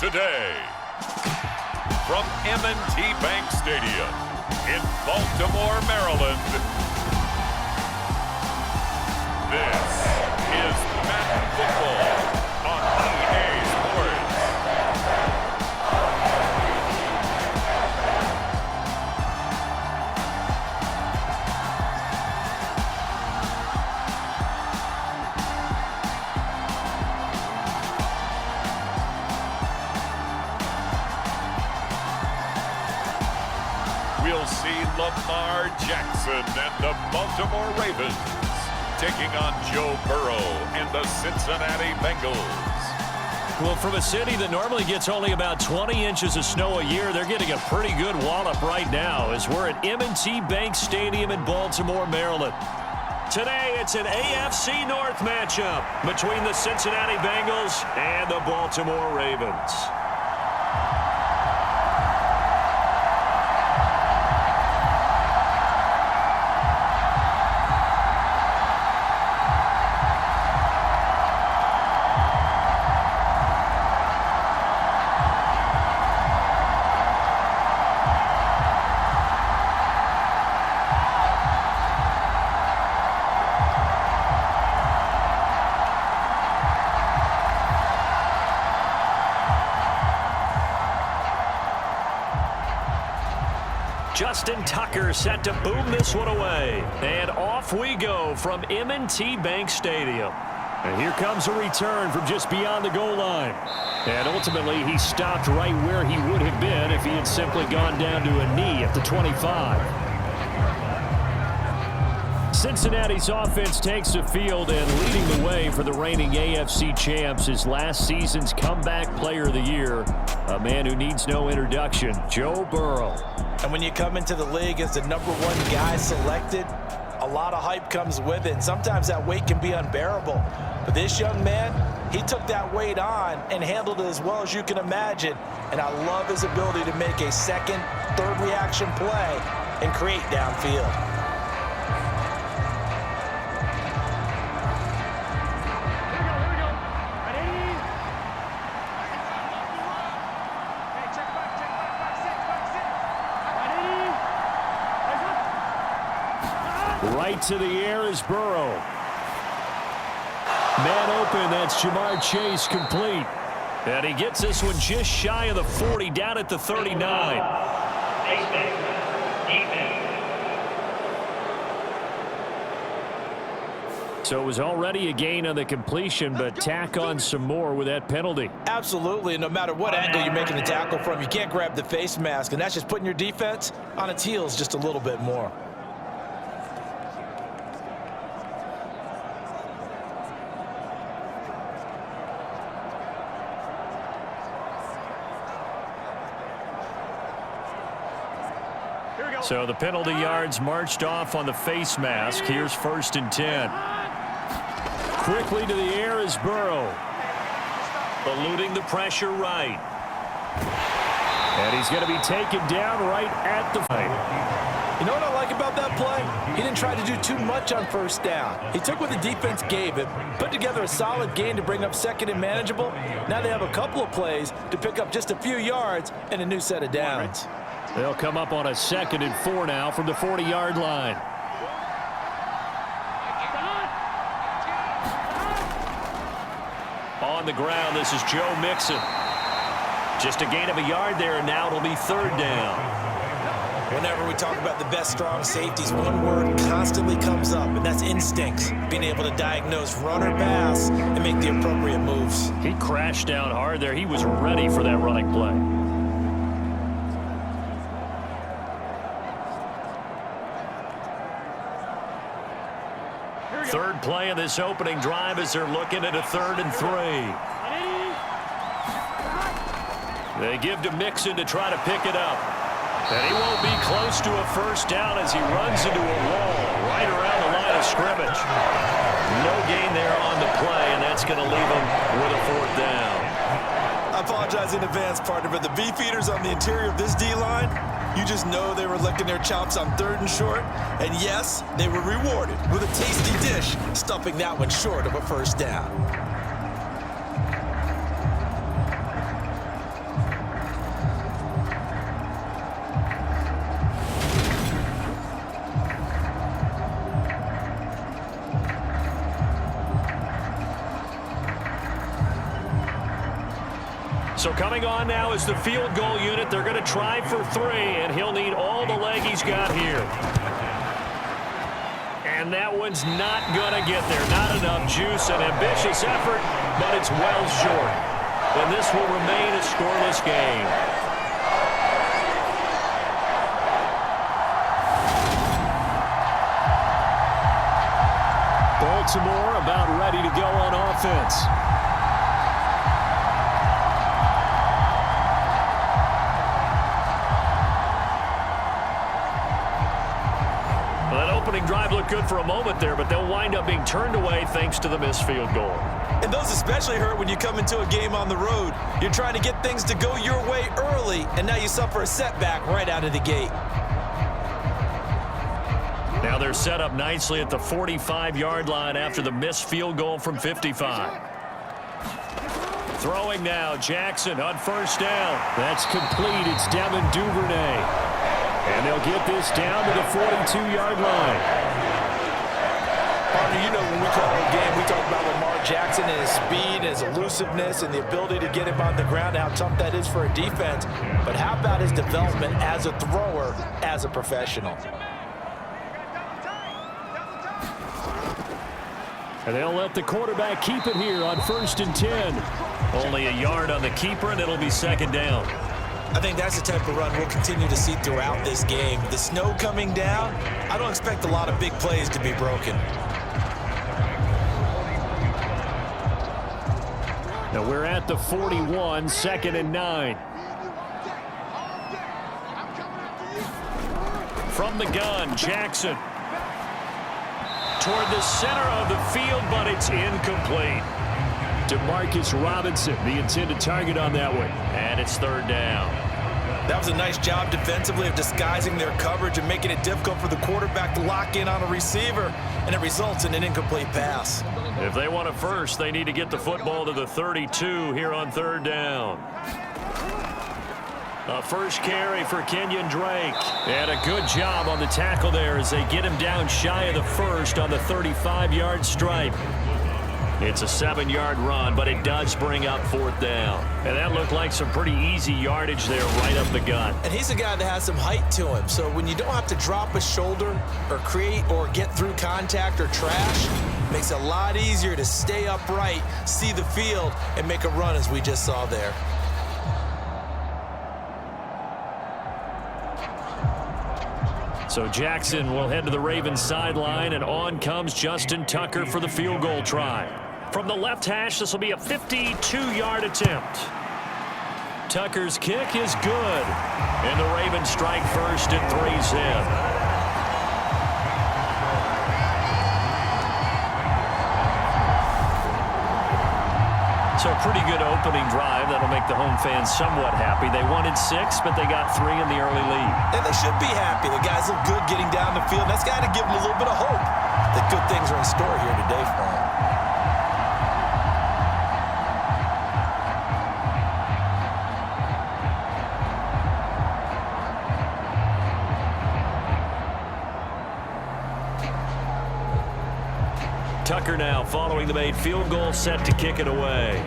today. From M&T Bank Stadium in Baltimore, Maryland, this is Madden Football on EA Sports. We'll see Lamar Jackson and the Baltimore Ravens taking on Joe Burrow and the Cincinnati Bengals. Well, from a city that normally gets only about 20 inches of snow a year, they're getting a pretty good wallop right now as we're at M&T Bank Stadium in Baltimore, Maryland. Today, it's an AFC North matchup between the Cincinnati Bengals and the Baltimore Ravens. Justin Tucker set to boom this one away. And off we go from M&T Bank Stadium. And here comes a return from just beyond the goal line. And ultimately, he stopped right where he would have been if he had simply gone down to a knee at the 25. Cincinnati's offense takes the field, and leading the way for the reigning AFC champs is last season's comeback player of the year, a man who needs no introduction, Joe Burrow. And when you come into the league as the #1 guy selected, a lot of hype comes with it. And sometimes that weight can be unbearable. But this young man, he took that weight on and handled it as well as you can imagine. And I love his ability to make a second, third reaction play and create downfield. Right to the air is Burrow. Man open, that's Jamar Chase complete. And he gets this one just shy of the 40, down at the 39. So it was already a gain on the completion, but tack on some more with that penalty. Absolutely, and no matter what angle you're making the tackle from, you can't grab the face mask, and that's just putting your defense on its heels just a little bit more. So the penalty yards marched off on the face mask. Here's 1st and 10. Quickly to the air is Burrow. Eluding the pressure right. And he's going to be taken down right at the fight. You know what I like about that play? He didn't try to do too much on 1st down. He took what the defense gave him, put together a solid gain to bring up 2nd and manageable. Now they have a couple of plays to pick up just a few yards and a new set of downs. They'll come up on a 2nd and 4 now from the 40-yard line. On the ground, this is Joe Mixon. Just a gain of a yard there, and now it'll be 3rd down. Whenever we talk about the best strong safeties, one word constantly comes up, and that's instincts. Being able to diagnose run or pass and make the appropriate moves. He crashed down hard there. He was ready for that running play. Third play of this opening drive as they're looking at a 3rd and 3. They give to Mixon to try to pick it up. And he won't be close to a 1st down as he runs into a wall right around the line of scrimmage. No gain there on the play, and that's going to leave him with a 4th down. I apologize in advance, partner, but the beefeaters on the interior of this D-line, you just know they were licking their chops on 3rd and short. And yes, they were rewarded with a tasty dish, stuffing that one short of a 1st down. So coming on now is the field goal unit. They're going to try for 3, and he'll need all the leg he's got here. And that one's not going to get there. Not enough juice. An ambitious effort, but it's well short. And this will remain a scoreless game. Baltimore about ready to go on offense. Well, that opening drive looked good for a moment there, but they'll wind up being turned away thanks to the missed field goal. And those especially hurt when you come into a game on the road. You're trying to get things to go your way early, and now you suffer a setback right out of the gate. Now they're set up nicely at the 45-yard line after the missed field goal from 55. Throwing now, Jackson on first down. That's complete. It's Devin Duvernay. And they'll get this down to the 42-yard line. Partner, you know when we call a game, we talk about Lamar Jackson and his speed, his elusiveness, and the ability to get him on the ground, how tough that is for a defense. But how about his development as a thrower, as a professional? And they'll let the quarterback keep it here on 1st and 10. Only a yard on the keeper, and it'll be second down. I think that's the type of run we'll continue to see throughout this game. The snow coming down, I don't expect a lot of big plays to be broken. Now we're at the 41, 2nd and 9. From the gun, Jackson. Toward the center of the field, but it's incomplete. Demarcus Robinson, the intended target on that one. And it's 3rd down. That was a nice job defensively of disguising their coverage and making it difficult for the quarterback to lock in on a receiver, and it results in an incomplete pass. If they want a first, they need to get the football to the 32 here on 3rd down. A first carry for Kenyon Drake. And a good job on the tackle there as they get him down shy of the first on the 35-yard stripe. It's a 7-yard run, but it does bring up 4th down. And that looked like some pretty easy yardage there right up the gut. And he's a guy that has some height to him, so when you don't have to drop a shoulder or create or get through contact or trash, it makes it a lot easier to stay upright, see the field, and make a run as we just saw there. So Jackson will head to the Ravens sideline, and on comes Justin Tucker for the field goal try. From the left hash, this will be a 52-yard attempt. Tucker's kick is good. And the Ravens strike first at 3's in. So a pretty good opening drive. That'll make the home fans somewhat happy. They wanted 6, but they got 3 in the early lead. And they should be happy. The guys look good getting down the field. That's got to give them a little bit of hope that good things are in store here today for them. Tucker now following the made field goal, set to kick it away.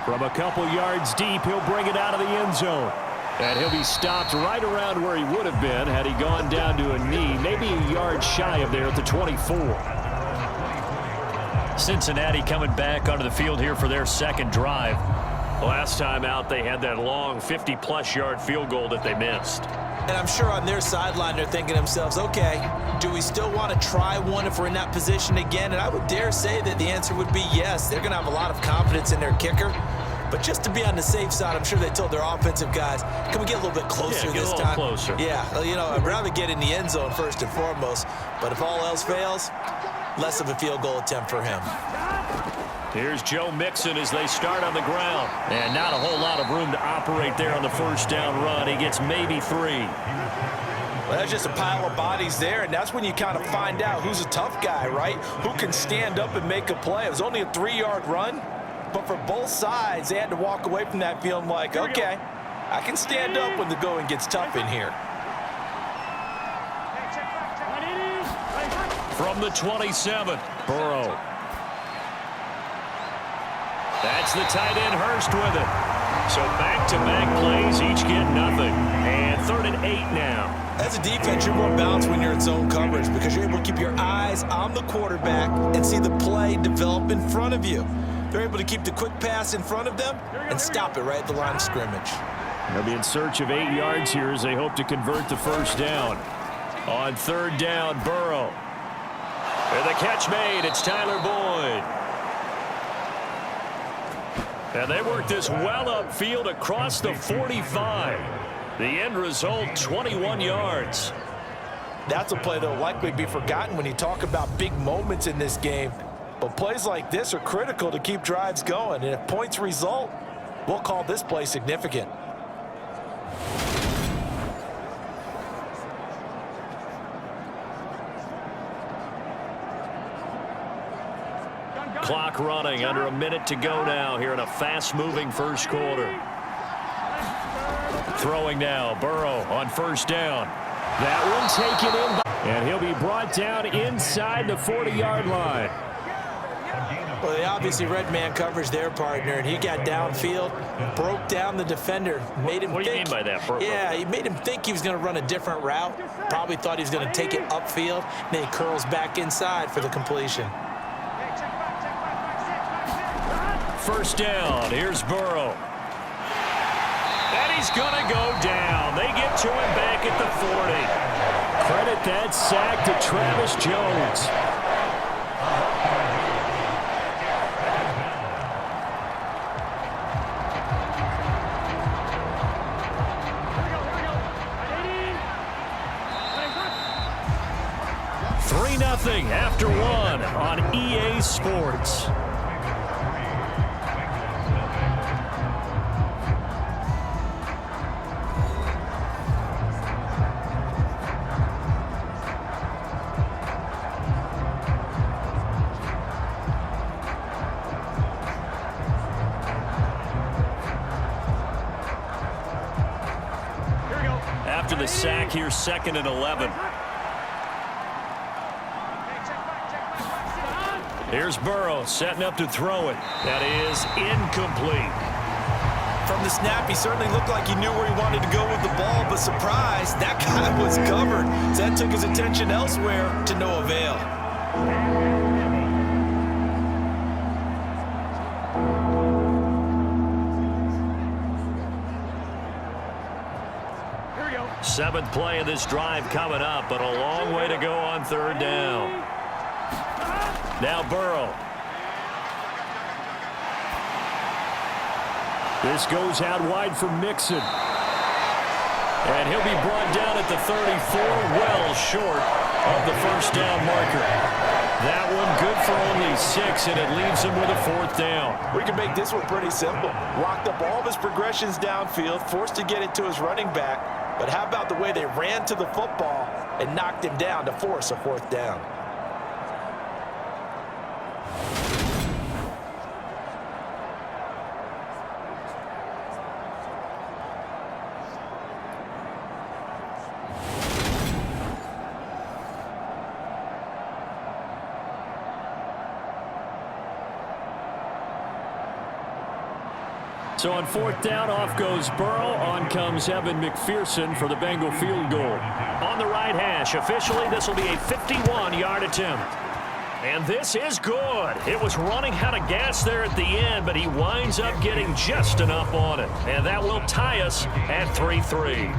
From a couple yards deep, he'll bring it out of the end zone. And he'll be stopped right around where he would have been had he gone down to a knee, maybe a yard shy of there at the 24. Cincinnati coming back onto the field here for their second drive. Last time out, they had that long 50-plus yard field goal that they missed. And I'm sure on their sideline they're thinking to themselves, okay, do we still want to try one if we're in that position again? And I would dare say that the answer would be yes. They're going to have a lot of confidence in their kicker. But just to be on the safe side, I'm sure they told their offensive guys, can we get a little bit closer this time? Closer. Yeah, well, you know, I'd rather get in the end zone first and foremost. But if all else fails, less of a field goal attempt for him. Here's Joe Mixon as they start on the ground. And not a whole lot of room to operate there on the first down run. He gets maybe 3. Well, that's just a pile of bodies there, and that's when you kind of find out who's a tough guy, right? Who can stand up and make a play. It was only a 3-yard run, but for both sides, they had to walk away from that feeling like, okay, I can stand up when the going gets tough in here. From the 27, Burrow. That's the tight end Hurst with it. So back-to-back plays, each get nothing. And 3rd and 8 now. As a defense, you're more balanced when you're in zone coverage because you're able to keep your eyes on the quarterback and see the play develop in front of you. They're able to keep the quick pass in front of them and stop it right at the line of scrimmage. They'll be in search of 8 yards here as they hope to convert the first down. On 3rd down, Burrow. And the catch made. It's Tyler Boyd. And they work this well upfield across the 45. The end result, 21 yards. That's a play that will likely be forgotten when you talk about big moments in this game. But plays like this are critical to keep drives going. And if points result, we'll call this play significant. Clock running, under a minute to go now here in a fast-moving first quarter. Throwing now, Burrow on 1st down. That one taken in, and he'll be brought down inside the 40-yard line. Well, they obviously read man coverage their partner, and he got downfield, broke down the defender, made him What do you mean by that, Burrow? Yeah, he made him think he was going to run a different route. Probably thought he was going to take it upfield. Then he curls back inside for the completion. 1st down, here's Burrow. And he's going to go down. They get to him back at the 40. Credit that sack to Travis Jones. Nothing after 1 on EA Sports. After the sack, here's 2nd and 11. Here's Burrow setting up to throw it. That is incomplete. From the snap, he certainly looked like he knew where he wanted to go with the ball, but surprise, that guy was covered. So that took his attention elsewhere to no avail. Here we go. 7th play of this drive coming up, but a long way to go on 3rd down. Now Burrow. This goes out wide for Mixon. And he'll be brought down at the 34, well short of the 1st down marker. That one good for only 6, and it leaves him with a 4th down. We can make this one pretty simple. Locked up all of his progressions downfield, forced to get it to his running back. But how about the way they ran to the football and knocked him down to force a 4th down? So on 4th down, off goes Burrow. On comes Evan McPherson for the Bengal field goal. On the right hash, officially this will be a 51-yard attempt. And this is good. It was running out of gas there at the end, but he winds up getting just enough on it. And that will tie us at 3-3.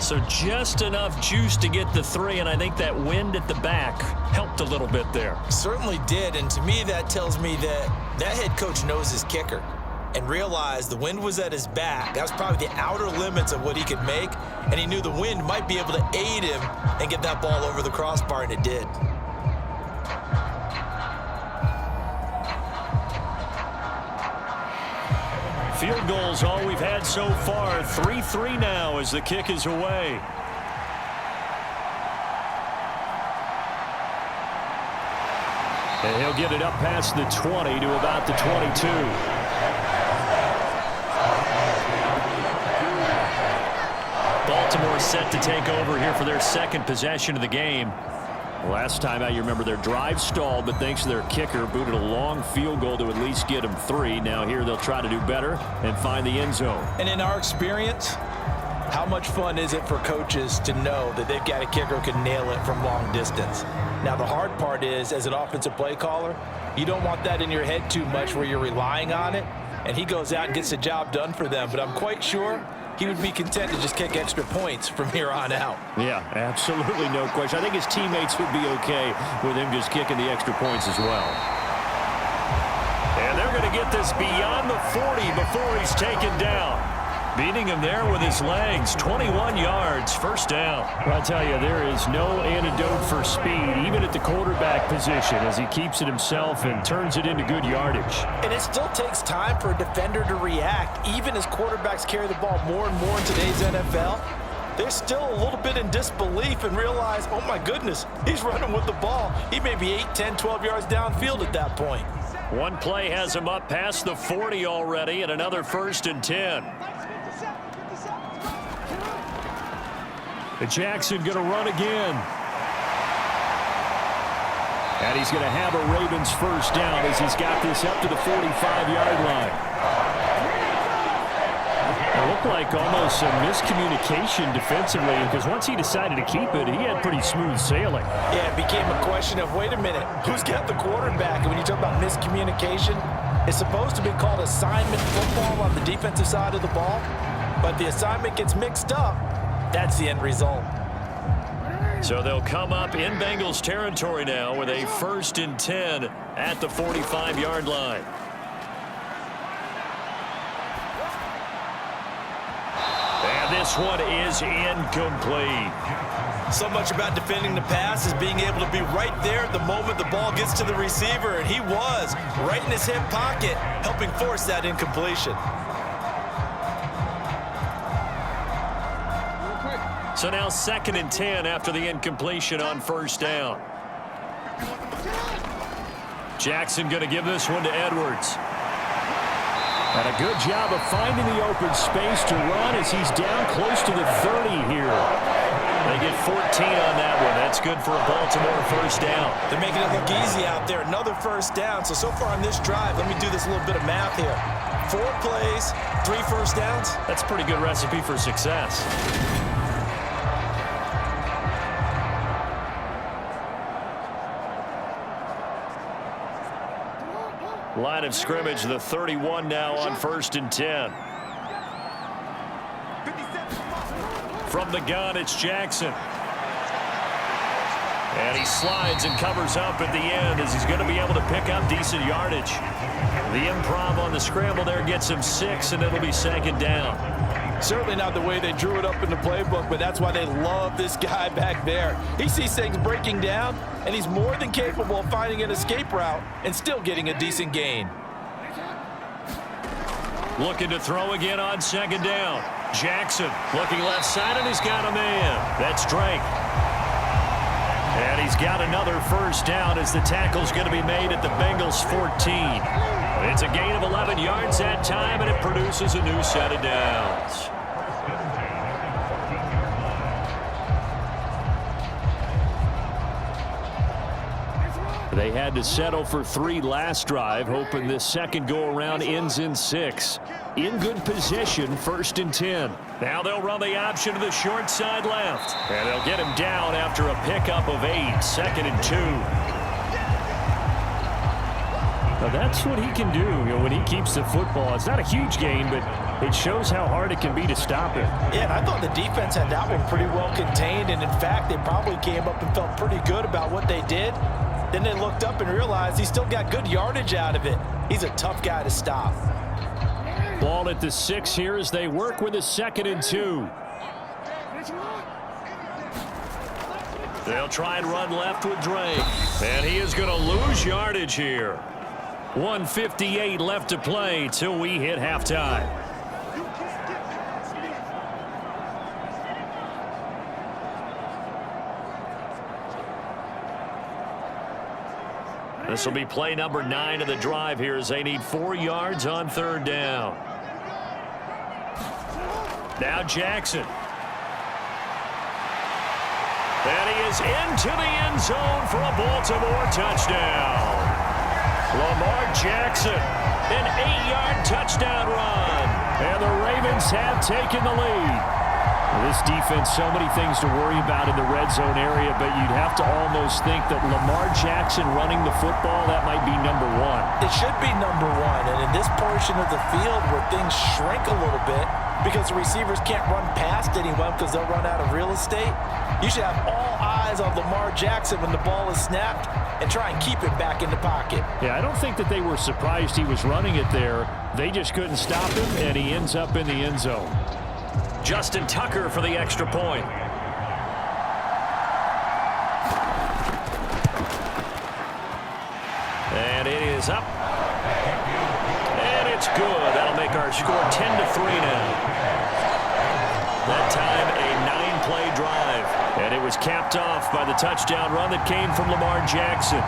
So just enough juice to get the 3, and I think that wind at the back helped a little bit there. Certainly did, and to me that tells me that head coach knows his kicker and realized the wind was at his back. That was probably the outer limits of what he could make, and he knew the wind might be able to aid him and get that ball over the crossbar, and it did. Field goals all we've had so far. 3-3 now as the kick is away. And he'll get it up past the 20 to about the 22. Baltimore set to take over here for their 2nd possession of the game. Last time out, you remember their drive stalled, but thanks to their kicker, booted a long field goal to at least get them 3. Now here they'll try to do better and find the end zone. And in our experience, how much fun is it for coaches to know that they've got a kicker who can nail it from long distance? Now, the hard part is, as an offensive play caller, you don't want that in your head too much where you're relying on it, and he goes out and gets the job done for them. But I'm quite sure he would be content to just kick extra points from here on out. Yeah, absolutely no question. I think his teammates would be okay with him just kicking the extra points as well. And they're going to get this beyond the 40 before he's taken down. Beating him there with his legs, 21 yards, first down. Well, I tell you, there is no antidote for speed, even at the quarterback position, as he keeps it himself and turns it into good yardage. And it still takes time for a defender to react, even as quarterbacks carry the ball more and more in today's NFL. They're still a little bit in disbelief and realize, oh my goodness, he's running with the ball. He may be 8, 10, 12 yards downfield at that point. One play has him up past the 40 already, and another 1st and 10. Jackson going to run again. And he's going to have a Ravens first down as he's got this up to the 45-yard line. It looked like almost some miscommunication defensively, because once he decided to keep it, he had pretty smooth sailing. Yeah, it became a question of, wait a minute, who's got the quarterback? And when you talk about miscommunication, it's supposed to be called assignment football on the defensive side of the ball, but the assignment gets mixed up. That's the end result. So they'll come up in Bengals territory now with a 1st and 10 at the 45-yard line. And this one is incomplete. So much about defending the pass is being able to be right there the moment the ball gets to the receiver, and he was right in his hip pocket, helping force that incompletion. So now 2nd and 10 after the incompletion on 1st down. Jackson going to give this one to Edwards. And a good job of finding the open space to run as he's down close to the 30 here. They get 14 on that one. That's good for a Baltimore first down. They're making it look easy out there. Another first down. So far on this drive, let me do this little bit of math here. 4 plays, 3 first downs. That's a pretty good recipe for success. Line of scrimmage, the 31 now on 1st and 10. From the gun, it's Jackson. And he slides and covers up at the end as he's going to be able to pick up decent yardage. The improv on the scramble there gets him 6, and it'll be 2nd down. Certainly not the way they drew it up in the playbook, but that's why they love this guy back there. He sees things breaking down, and he's more than capable of finding an escape route and still getting a decent gain. Looking to throw again on 2nd down. Jackson looking left side, and he's got a man. That's Drake. And he's got another first down as the tackle's going to be made at the Bengals 14. It's a gain of 11 yards that time, and it produces a new set of downs. They had to settle for 3 last drive, hoping this second go-around ends in 6. In good position, 1st and 10. Now they'll run the option to the short side left. And they'll get him down after a pickup of 8, 2nd and 2. Now that's what he can do, when he keeps the football. It's not a huge gain, but it shows how hard it can be to stop it. Yeah, and I thought the defense had that one pretty well contained, and in fact, they probably came up and felt pretty good about what they did. Then they looked up and realized he still got good yardage out of it. He's a tough guy to stop. Ball at the 6 here as they work with a 2nd and 2. They'll try and run left with Drake. And he is going to lose yardage here. 1:58 left to play till we hit halftime. This will be play number 9 of the drive here as they need 4 yards on 3rd down. Now Jackson. And he is into the end zone for a Baltimore touchdown. Lamar Jackson, an 8-yard touchdown run. And the Ravens have taken the lead. This defense, so many things to worry about in the red zone area, but you'd have to almost think that Lamar Jackson running the football, that might be number one. It should be number one, and in this portion of the field where things shrink a little bit because the receivers can't run past anyone because they'll run out of real estate, you should have all eyes on Lamar Jackson when the ball is snapped and try and keep it back in the pocket. Yeah, I don't think that they were surprised he was running it there. They just couldn't stop him, and he ends up in the end zone. Justin Tucker for the extra point. And it is up. And it's good. That'll make our score 10-3 now. That time a 9-play drive. And it was capped off by the touchdown run that came from Lamar Jackson.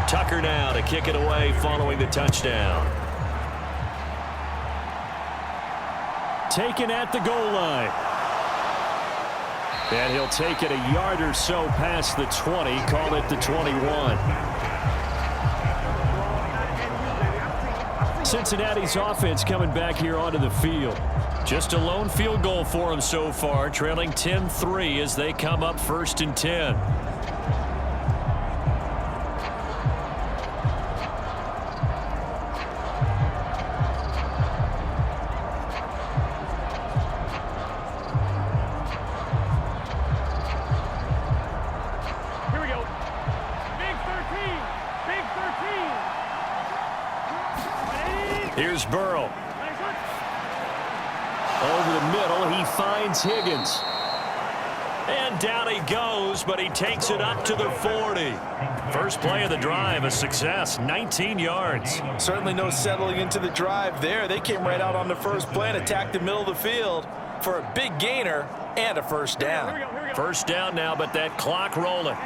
Tucker now to kick it away following the touchdown. Taken at the goal line. And he'll take it a yard or so past the 20, call it the 21. Cincinnati's offense coming back here onto the field. Just a lone field goal for them so far, trailing 10-3 as they come up 1st and 10. Here's Burrow. Over the middle, he finds Higgins. And down he goes, but he takes it up to the 40. First play of the drive, a success, 19 yards. Certainly no settling into the drive there. They came right out on the first play and attacked the middle of the field for a big gainer and a first down. First down now, but that clock rolling.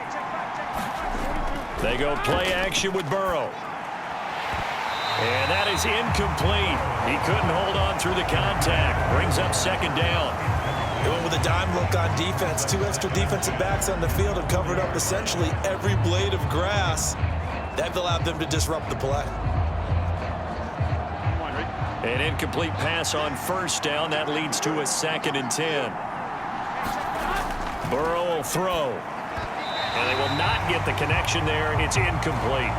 They go play action with Burrow. And that is incomplete. He couldn't hold on through the contact. Brings up 2nd down. They went with a dime look on defense. 2 extra defensive backs on the field and covered up essentially every blade of grass. That allowed them to disrupt the play. An incomplete pass on 1st down. That leads to a 2nd and 10. Burrow will throw. And they will not get the connection there. It's incomplete.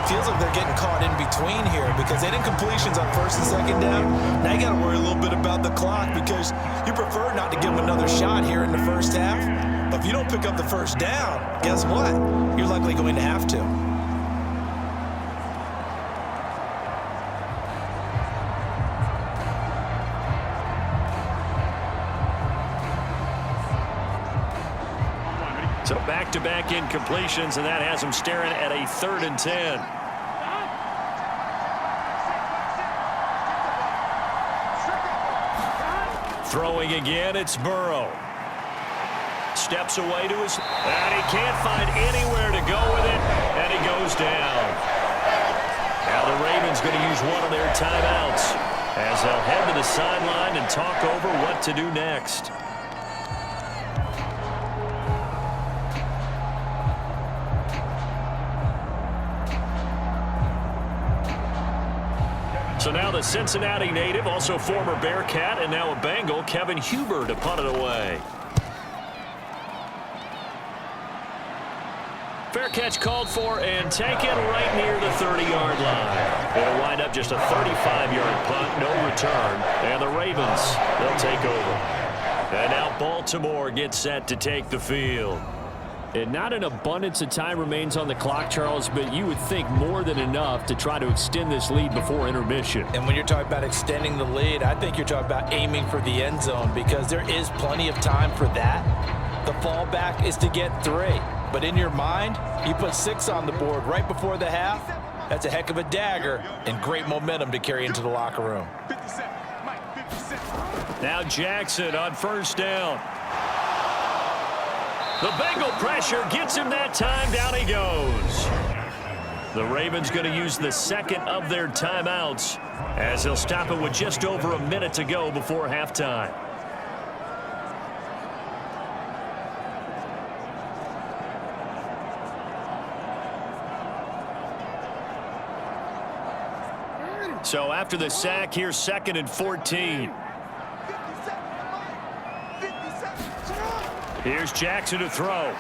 Feels like they're getting caught in between here because they didn't completions on 1st and 2nd down. Now you got to worry a little bit about the clock because you prefer not to give them another shot here in the first half. But if you don't pick up the first down, guess what? You're likely going to have to. So back-to-back incompletions, and that has them staring at a 3rd and 10. Throwing again, it's Burrow. Steps away to his, and he can't find anywhere to go with it, and he goes down. Now the Ravens going to use one of their timeouts as they'll head to the sideline and talk over what to do next. So now the Cincinnati native, also former Bearcat, and now a Bengal, Kevin Huber, to punt it away. Fair catch called for and taken right near the 30-yard line. It'll wind up just a 35-yard punt, no return, and the Ravens, they'll take over. And now Baltimore gets set to take the field. And not an abundance of time remains on the clock, Charles, but you would think more than enough to try to extend this lead before intermission. And when you're talking about extending the lead, I think you're talking about aiming for the end zone because there is plenty of time for that. The fallback is to get 3. But in your mind, you put 6 on the board right before the half. That's a heck of a dagger and great momentum to carry into the locker room. Now Jackson on first down. The Bengal pressure gets him that time. Down he goes. The Ravens going to use the second of their timeouts as they'll stop it with just over a minute to go before halftime. So after the sack, here's 2nd and 14. Here's Jackson to throw.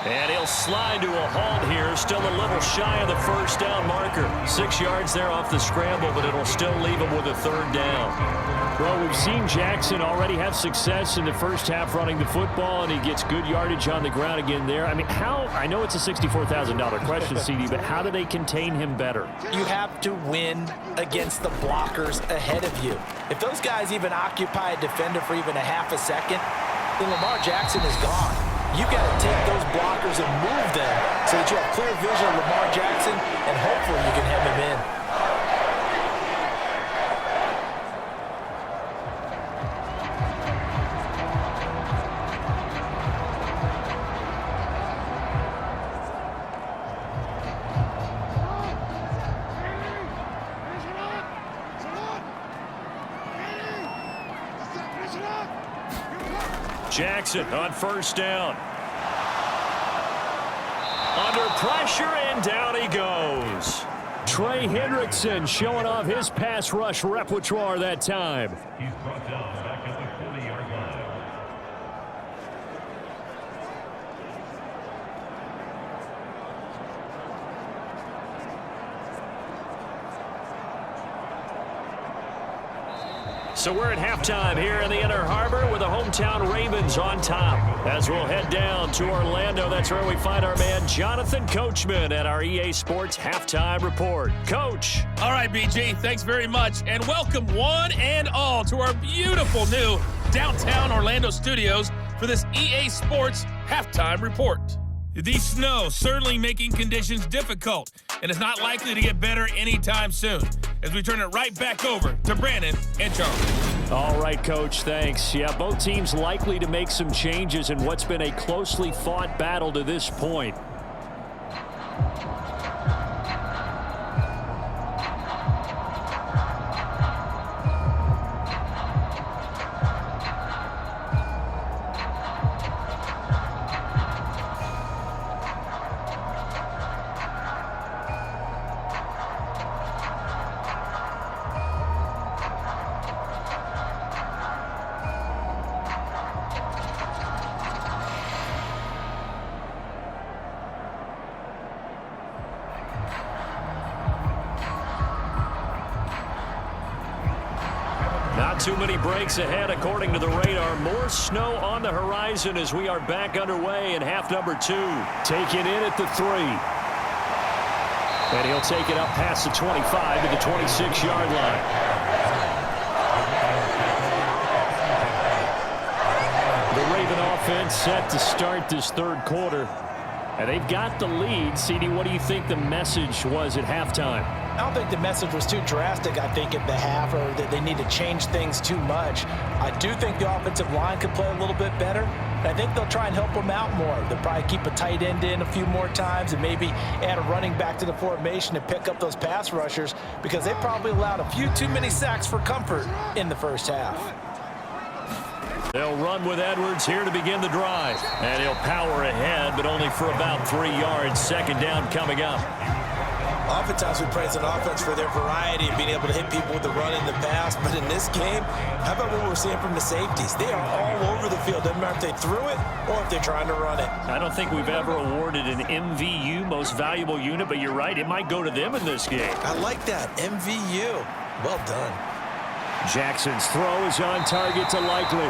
And he'll slide to a halt here. Still a little shy of the first down marker. 6 yards there off the scramble, but it'll still leave him with a 3rd down. Well, we've seen Jackson already have success in the first half running the football, and he gets good yardage on the ground again there. I mean, I know it's a $64,000 question, CD, but how do they contain him better? You have to win against the blockers ahead of you. If those guys even occupy a defender for even a half a second, then Lamar Jackson is gone. You've got to take those blockers and move them so that you have clear vision of Lamar Jackson, and hopefully you can hem him in. Jackson on first down. Under pressure, and down he goes. Trey Hendrickson showing off his pass rush repertoire that time. He's brought down back at the 40-yard line. So we're at halftime here in the Inner Harbor with the hometown Ravens on top. As we'll head down to Orlando, that's where we find our man Jonathan Coachman at our EA Sports Halftime Report. Coach. All right, BG, thanks very much. And welcome one and all to our beautiful new downtown Orlando studios for this EA Sports Halftime Report. The snow certainly making conditions difficult, and it's not likely to get better anytime soon, as we turn it right back over to Brandon and Charles. All right, Coach, thanks. Yeah, both teams likely to make some changes in what's been a closely fought battle to this point. Not too many breaks ahead according to the radar. More snow on the horizon as we are back underway in half number 2. Taken in at the 3. And he'll take it up past the 25 to the 26-yard line. The Raven offense set to start this third quarter. And they've got the lead. CD, what do you think the message was at halftime? I don't think the message was too drastic, I think, at the half, or that they need to change things too much. I do think the offensive line could play a little bit better, and I think they'll try and help them out more. They'll probably keep a tight end in a few more times and maybe add a running back to the formation and pick up those pass rushers, because they probably allowed a few too many sacks for comfort in the first half. They'll run with Edwards here to begin the drive. And he'll power ahead, but only for about 3 yards. Second down coming up. Oftentimes we praise an offense for their variety of being able to hit people with the run and the pass, but in this game, how about what we're seeing from the safeties? They are all over the field. Doesn't matter if they threw it or if they're trying to run it. I don't think we've ever awarded an MVU, most valuable unit, but you're right, it might go to them in this game. I like that, MVU. Well done. Jackson's throw is on target to Likely.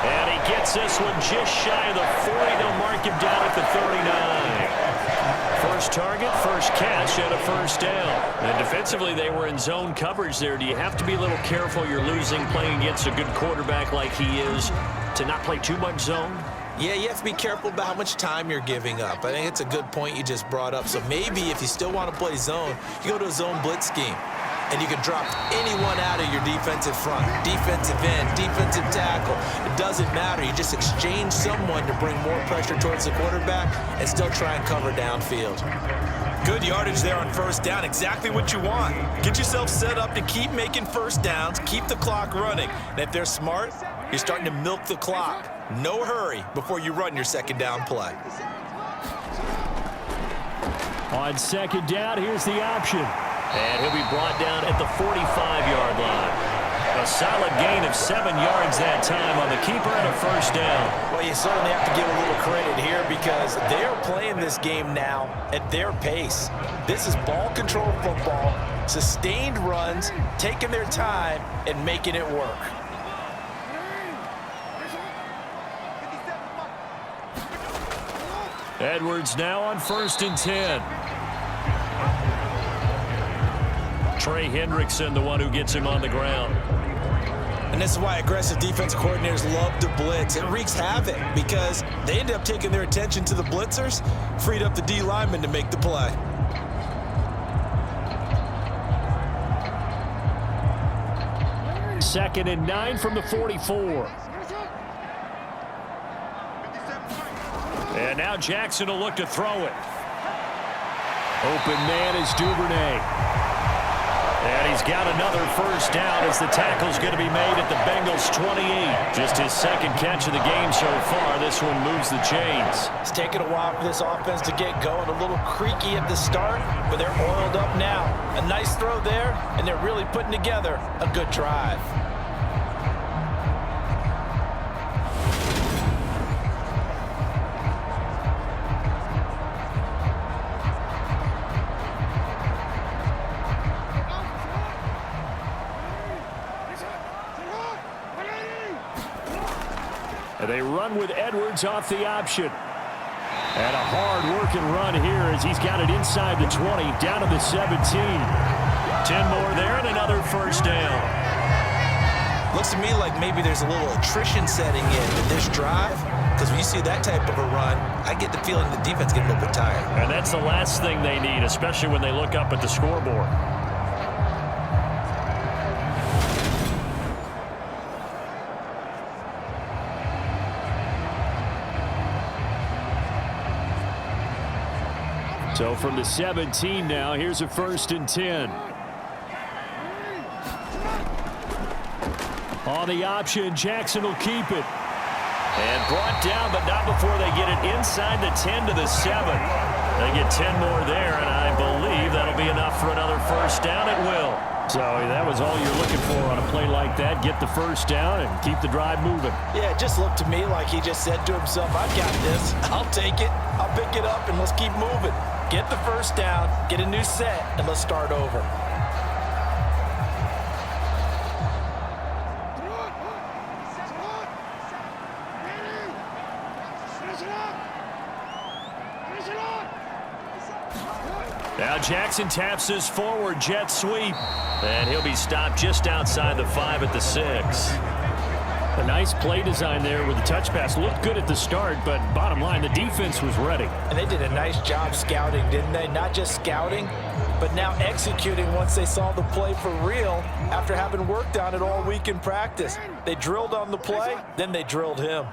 And he gets this one just shy of the 40. They'll mark him down at the 39. First target, first catch, and a first down. And defensively, they were in zone coverage there. Do you have to be a little careful? You're losing playing against a good quarterback like he is to not play too much zone? Yeah, you have to be careful about how much time you're giving up. I think it's a good point you just brought up. So maybe if you still want to play zone, you go to a zone blitz scheme. And you can drop anyone out of your defensive front, defensive end, defensive tackle. It doesn't matter. You just exchange someone to bring more pressure towards the quarterback and still try and cover downfield. Good yardage there on first down. Exactly what you want. Get yourself set up to keep making first downs, keep the clock running. And if they're smart, you're starting to milk the clock. No hurry before you run your second down play. On second down, here's the option. And he'll be brought down at the 45-yard line. A solid gain of 7 yards that time on the keeper and a first down. Well, you certainly have to give a little credit here because they're playing this game now at their pace. This is ball control football, sustained runs, taking their time, and making it work. Edwards now on 1st and 10. Trey Hendrickson, the one who gets him on the ground. And this is why aggressive defense coordinators love to blitz. It wreaks havoc because they end up taking their attention to the blitzers, freed up the D lineman to make the play. Second and 9 from the 44. And now Jackson will look to throw it. Open man is Duvernay. And he's got another first down as the tackle's going to be made at the Bengals 28. Just his second catch of the game so far. This one moves the chains. It's taken a while for this offense to get going. A little creaky at the start, but they're oiled up now. A nice throw there, and they're really putting together a good drive. They run with Edwards off the option. And a hard-working run here as he's got it inside the 20, down to the 17. 10 more there and another first down. Looks to me like maybe there's a little attrition setting in with this drive, because when you see that type of a run, I get the feeling the defense gets a little bit tired. And that's the last thing they need, especially when they look up at the scoreboard. So from the 17 now, here's a 1st and 10. On the option, Jackson will keep it. And brought down, but not before they get it inside the 10 to the 7. They get 10 more there, and I believe that'll be enough for another first down. It will. So that was all you're looking for on a play like that. Get the first down and keep the drive moving. Yeah, it just looked to me like he just said to himself, I've got this. I'll take it. I'll pick it up, and let's keep moving. Get the first down, get a new set, and let's start over. Now Jackson taps this forward jet sweep. And he'll be stopped just outside the 5 at the 6. A nice play design there with the touch pass. Looked good at the start, but bottom line, the defense was ready. And they did a nice job scouting, didn't they? Not just scouting, but now executing once they saw the play for real after having worked on it all week in practice. They drilled on the play, then they drilled him.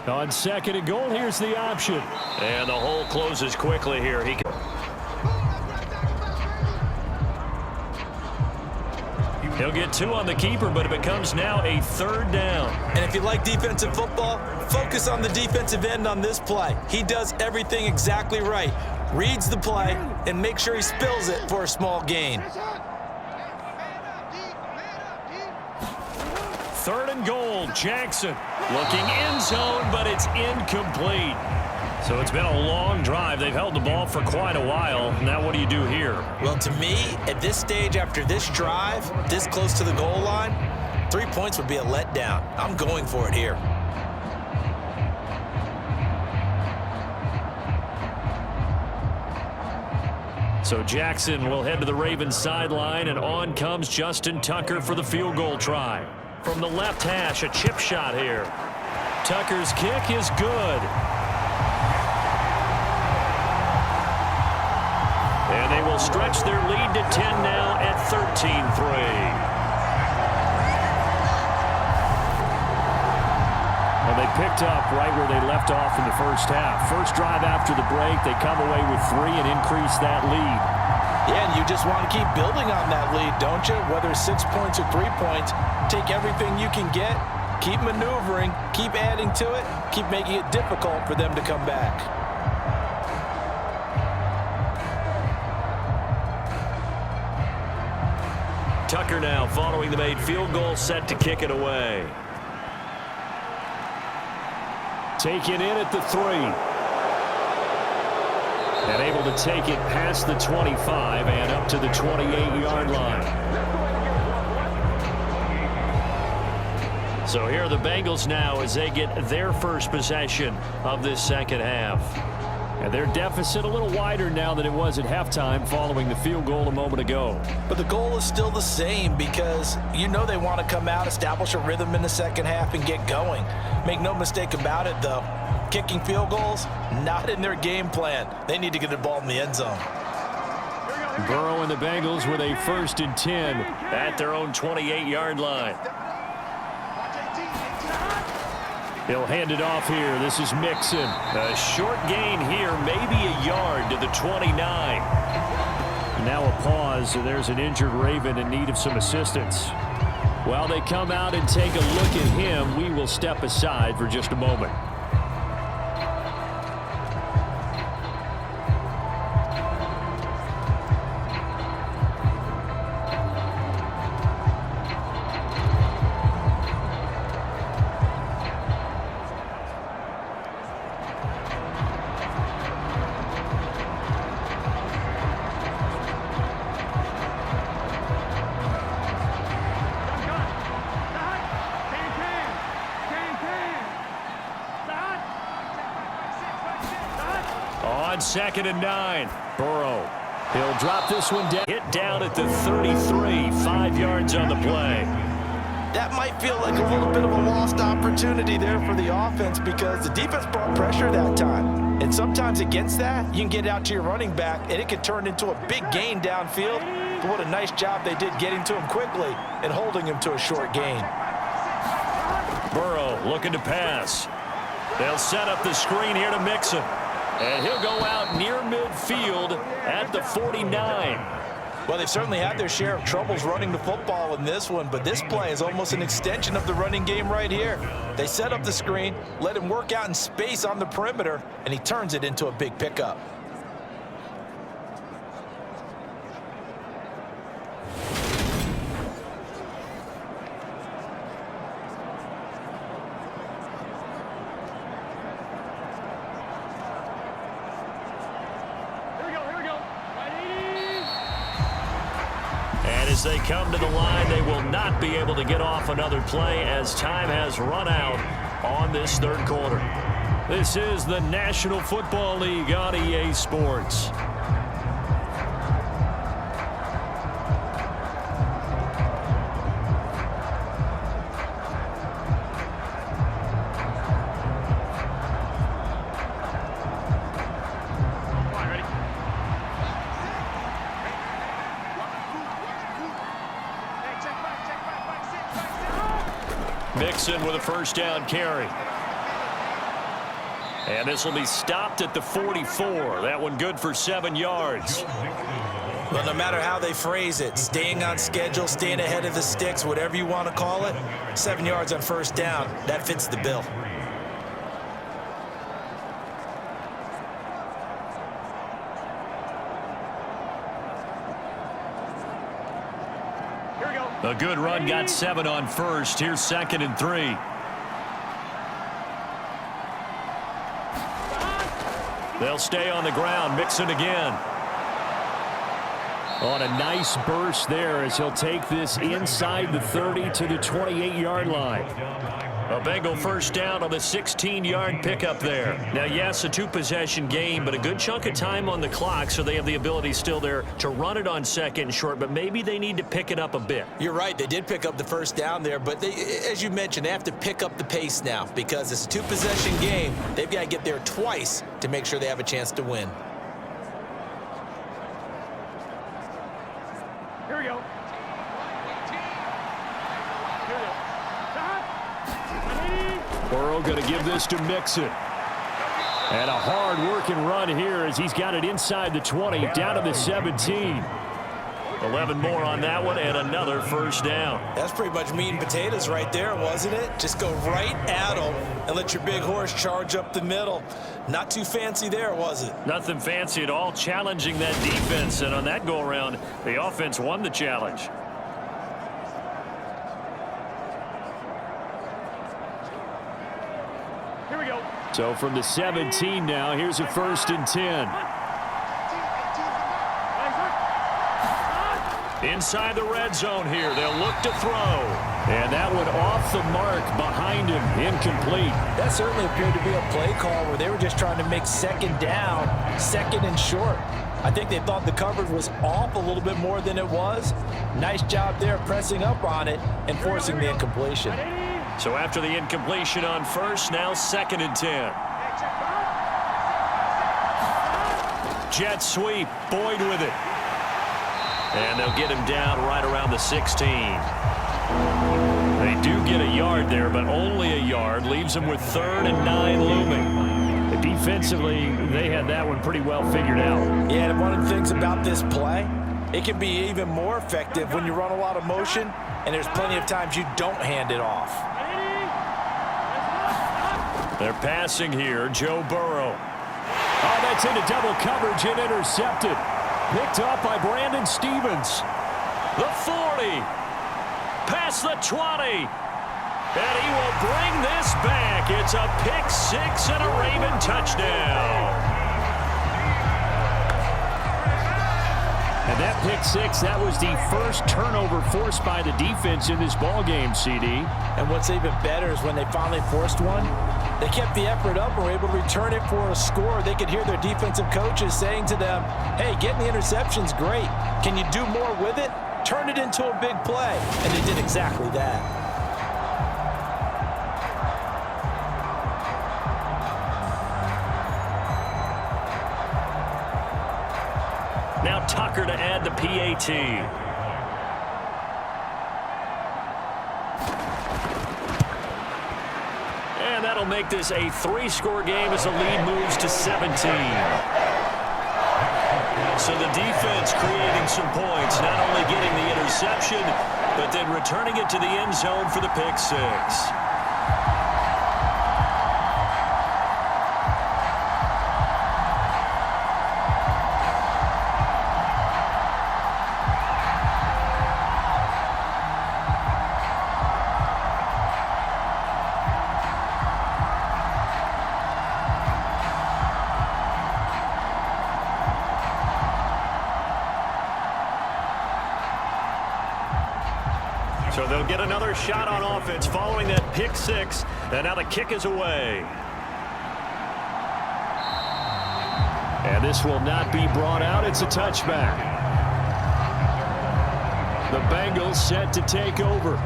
On 2nd and goal, here's the option. And the hole closes quickly here. He'll get 2 on the keeper, but it becomes now a 3rd down. And if you like defensive football, focus on the defensive end on this play. He does everything exactly right. Reads the play and makes sure he spills it for a small gain. 3rd and goal, Jackson looking end zone, but it's incomplete. So it's been a long drive. They've held the ball for quite a while. Now what do you do here? Well, to me, at this stage after this drive, this close to the goal line, 3 points would be a letdown. I'm going for it here. So Jackson will head to the Ravens sideline, and on comes Justin Tucker for the field goal try. From the left hash, a chip shot here. Tucker's kick is good. And they will stretch their lead to 10 now at 13-3. And they picked up right where they left off in the first half. First drive after the break, they come away with 3 and increase that lead. Yeah, and you just want to keep building on that lead, don't you? Whether it's 6 points or 3 points, take everything you can get, keep maneuvering, keep adding to it, keep making it difficult for them to come back. Tucker now following the made field goal, set to kick it away. Taken in at the 3. And able to take it past the 25 and up to the 28-yard line. So here are the Bengals now as they get their first possession of this second half. And their deficit a little wider now than it was at halftime following the field goal a moment ago. But the goal is still the same because you know they want to come out, establish a rhythm in the second half, and get going. Make no mistake about it, though. Kicking field goals, not in their game plan. They need to get the ball in the end zone. Burrow and the Bengals with a 1st and 10 at their own 28-yard line. He'll hand it off here. This is Mixon. A short gain here, maybe a yard to the 29. Now a pause. So there's an injured Raven in need of some assistance. While they come out and take a look at him, we will step aside for just a moment. On 2nd and 9, Burrow. He'll drop this one down. Hit down at the 33, 5 yards on the play. That might feel like a little bit of a lost opportunity there for the offense because the defense brought pressure that time. And sometimes against that, you can get out to your running back, and it could turn into a big gain downfield. But what a nice job they did getting to him quickly and holding him to a short gain. Burrow looking to pass. They'll set up the screen here to Mixon. And he'll go out near midfield at the 49. Well, they've certainly had their share of troubles running the football in this one, but this play is almost an extension of the running game right here. They set up the screen, let him work out in space on the perimeter, and he turns it into a big pickup. As they come to the line, they will not be able to get off another play as time has run out on this 3rd quarter. This is the National Football League on EA Sports. Mixon with a 1st down carry. And this will be stopped at the 44. That one good for 7 yards. Well, no matter how they phrase it, staying on schedule, staying ahead of the sticks, whatever you want to call it, 7 yards on 1st down, that fits the bill. A good run, got 7 on 1st. Here's 2nd and 3. They'll stay on the ground. Mixon again. On a nice burst there as he'll take this inside the 30 to the 28-yard line. A Bengal first down on the 16-yard pickup there. Now, yes, a two-possession game, but a good chunk of time on the clock, so they have the ability still there to run it on second and short, but maybe they need to pick it up a bit. You're right. They did pick up the first down there, but as you mentioned, they have to pick up the pace now because it's a two-possession game. They've got to get there twice to make sure they have a chance to win. Here we go. Burrow going to give this to Mixon. And a hard-working run here as he's got it inside the 20, down to the 17. 11 more on that one, and another first down. That's pretty much meat and potatoes right there, wasn't it? Just go right at them and let your big horse charge up the middle. Not too fancy there, was it? Nothing fancy at all, challenging that defense. And on that go-around, the offense won the challenge. Here we go. So from the 17 now, here's a 1st and 10. Inside the red zone here, they'll look to throw. And that one off the mark behind him, incomplete. That certainly appeared to be a play call where they were just trying to make second down, second and short. I think they thought the coverage was off a little bit more than it was. Nice job there pressing up on it and forcing the incompletion. So after the incompletion on first, now 2nd and 10. Jet sweep, Boyd with it. And they'll get him down right around the 16. They do get a yard there, but only a yard. Leaves them with 3rd and 9 looming. Defensively, they had that one pretty well figured out. Yeah, and one of the things about this play, it can be even more effective when you run a lot of motion, and there's plenty of times you don't hand it off. They're passing here, Joe Burrow. Oh, that's into double coverage and intercepted. Picked up by Brandon Stevens. The 40. Past the 20. And he will bring this back. It's a pick six and a Raven touchdown. And that pick six, that was the first turnover forced by the defense in this ballgame, CD. And what's even better is when they finally forced one, they kept the effort up and were able to return it for a score. They could hear their defensive coaches saying to them, hey, getting the interception's great. Can you do more with it? Turn it into a big play. And they did exactly that. Now Tucker to add the PAT. And that'll make this a 3-score game as the lead moves to 17. So the defense creating some points, not only getting the interception, but then returning it to the end zone for the pick six. So they'll get another shot on offense following that pick six, and now the kick is away. And this will not be brought out. It's a touchback. The Bengals set to take over.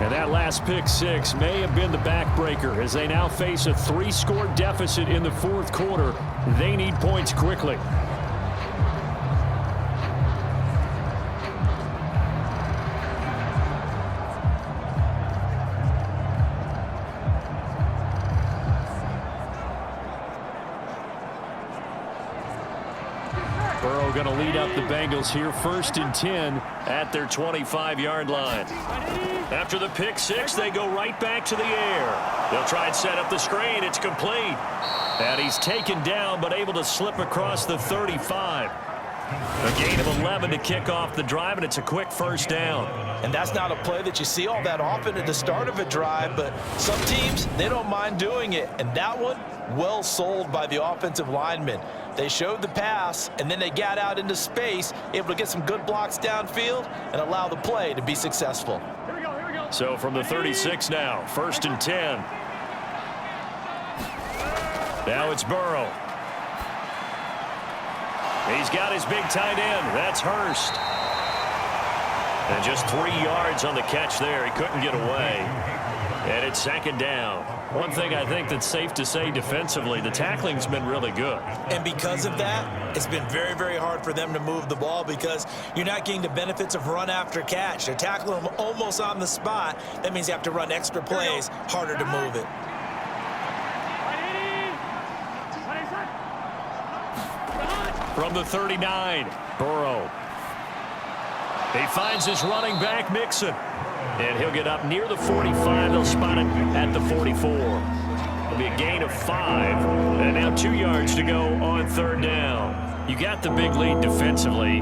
And that last pick six may have been the backbreaker as they now face a 3-score deficit in the 4th quarter. They need points quickly. Burrow going to lead up the Bengals here, 1st and 10 at their 25-yard line. After the pick six, they go right back to the air. They'll try and set up the screen. It's complete. And he's taken down but able to slip across the 35. A gain of 11 to kick off the drive, and it's a quick first down. And that's not a play that you see all that often at the start of a drive, but some teams, they don't mind doing it. And that one, well sold by the offensive lineman. They showed the pass, and then they got out into space, able to get some good blocks downfield and allow the play to be successful. So from the 36 now, 1st and 10. Now it's Burrow. He's got his big tight end. That's Hurst. And just 3 yards on the catch there. He couldn't get away. And it's 2nd down. One thing I think that's safe to say defensively, the tackling's been really good. And because of that, it's been very, very hard for them to move the ball because you're not getting the benefits of run after catch. They're tackling them almost on the spot. That means you have to run extra plays, harder to move it. From the 39, Burrow. He finds his running back, Mixon. And he'll get up near the 45. They'll spot it at the 44. It'll be a gain of 5. And now 2 yards to go on 3rd down. You got the big lead defensively.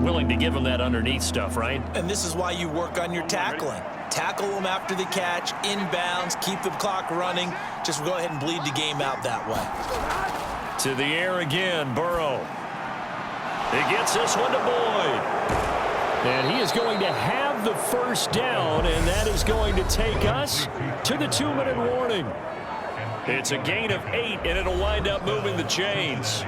Willing to give them that underneath stuff, right? And this is why you work on your tackling. Tackle them after the catch, inbounds, keep the clock running. Just go ahead and bleed the game out that way. To the air again, Burrow. He gets this one to Boyd. And he is going to have the first down, and that is going to take us to the 2-minute warning. It's a gain of 8, and it'll wind up moving the chains.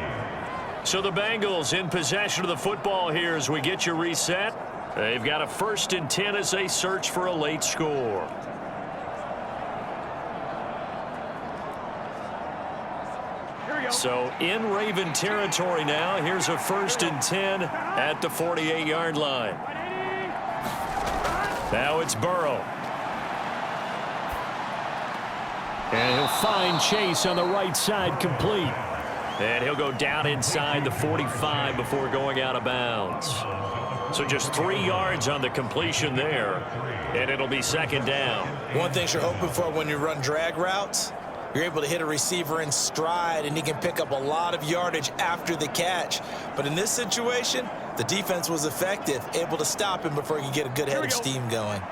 So the Bengals in possession of the football here as we get you reset. They've got a 1st and 10 as they search for a late score. So in Raven territory now. Here's a 1st and 10 at the 48-yard line. Now it's Burrow. And he'll find Chase on the right side complete. And he'll go down inside the 45 before going out of bounds. So just 3 yards on the completion there. And it'll be 2nd down. One thing you're hoping for when you run drag routes, you're able to hit a receiver in stride, and he can pick up a lot of yardage after the catch. But in this situation, the defense was effective, able to stop him before he could get a good head of steam going.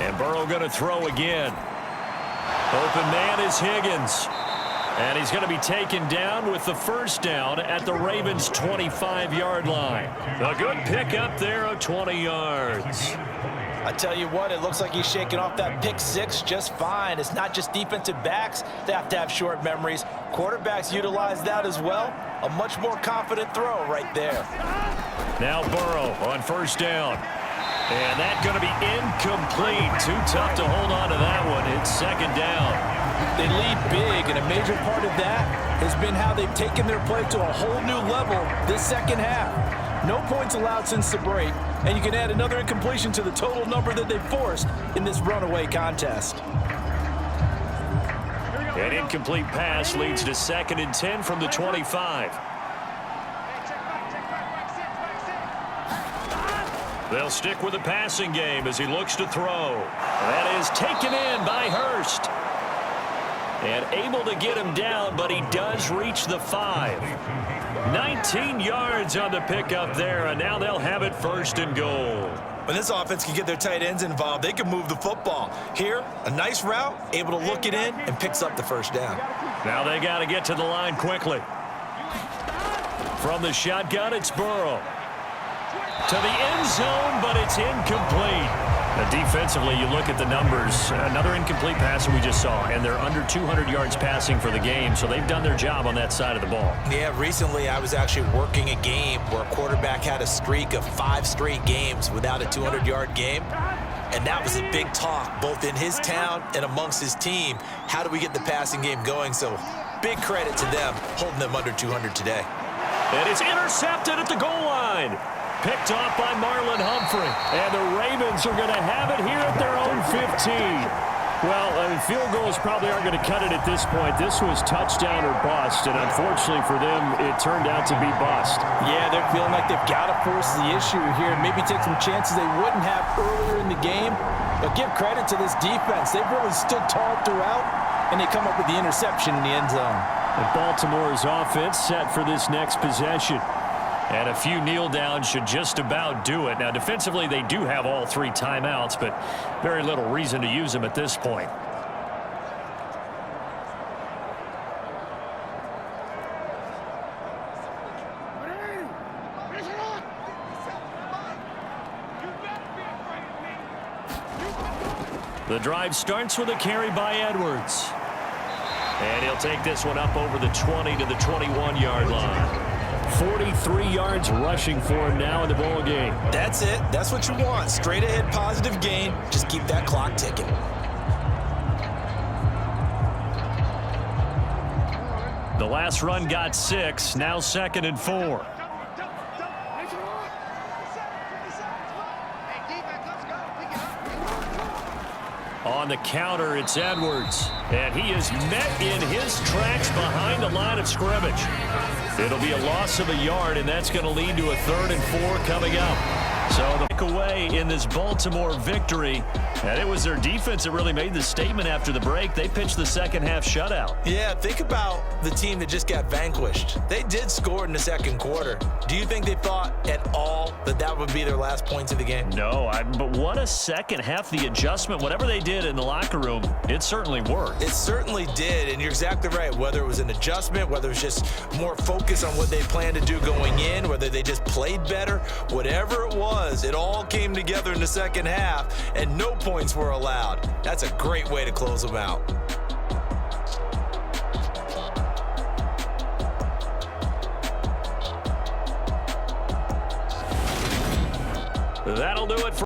And Burrow going to throw again. Open man is Higgins. And he's going to be taken down with the first down at the Ravens' 25-yard line. A good pickup there of 20 yards. I tell you what, it looks like he's shaking off that pick six just fine. It's not just defensive backs that have short memories. Quarterbacks utilize that as well. A much more confident throw right there. Now Burrow on first down. And that's going to be incomplete. Too tough to hold on to that one. It's 2nd down. They lead big, and a major part of that has been how they've taken their play to a whole new level this second half. No points allowed since the break, and you can add another incompletion to the total number that they forced in this runaway contest. An incomplete pass leads to 2nd and 10 from the 25. They'll stick with the passing game as he looks to throw. That is taken in by Hurst. And able to get him down, but he does reach the 5. 19 yards on the pickup there, and now they'll have it 1st and goal. When this offense can get their tight ends involved, they can move the football. Here, a nice route, able to look it in, and picks up the first down. Now they got to get to the line quickly. From the shotgun, it's Burrow. To the end zone, but it's incomplete. Now defensively, you look at the numbers. Another incomplete pass that we just saw, and they're under 200 yards passing for the game, so they've done their job on that side of the ball. Yeah, recently I was actually working a game where a quarterback had a streak of 5 straight games without a 200-yard game, and that was a big talk, both in his town and amongst his team. How do we get the passing game going? So big credit to them, holding them under 200 today. And it's intercepted at the goal line. Picked off by Marlon Humphrey. And the Ravens are going to have it here at their own 15. Well, field goals probably aren't going to cut it at this point. This was touchdown or bust, and unfortunately for them, it turned out to be bust. Yeah, they're feeling like they've got to force the issue here and maybe take some chances they wouldn't have earlier in the game. But give credit to this defense. They've really stood tall throughout, and they come up with the interception in the end zone. And Baltimore's offense set for this next possession. And a few kneel downs should just about do it. Now, defensively, they do have all 3 timeouts, but very little reason to use them at this point. The drive starts with a carry by Edwards. And he'll take this one up over the 20 to the 21-yard line. 43 yards rushing for him now in the ball game. That's it. That's what you want. Straight ahead positive gain. Just keep that clock ticking. The last run got 6. Now 2nd and 4. On the counter, it's Edwards. And he is met in his tracks behind the line of scrimmage. It'll be a loss of a yard, and that's going to lead to a 3rd and 4 coming up. So the pick away in this Baltimore victory. And it was their defense that really made the statement after the break. They pitched the second half shutout. Yeah, think about the team that just got vanquished. They did score in the second quarter. Do you think they thought at all that that would be their last points of the game? No, but what a second half. The adjustment, whatever they did in the locker room, it certainly worked. It certainly did, and you're exactly right. Whether it was an adjustment, whether it was just more focus on what they planned to do going in, whether they just played better, whatever it was, it all came together in the second half, and no points were allowed. That's a great way to close them out. That'll do it for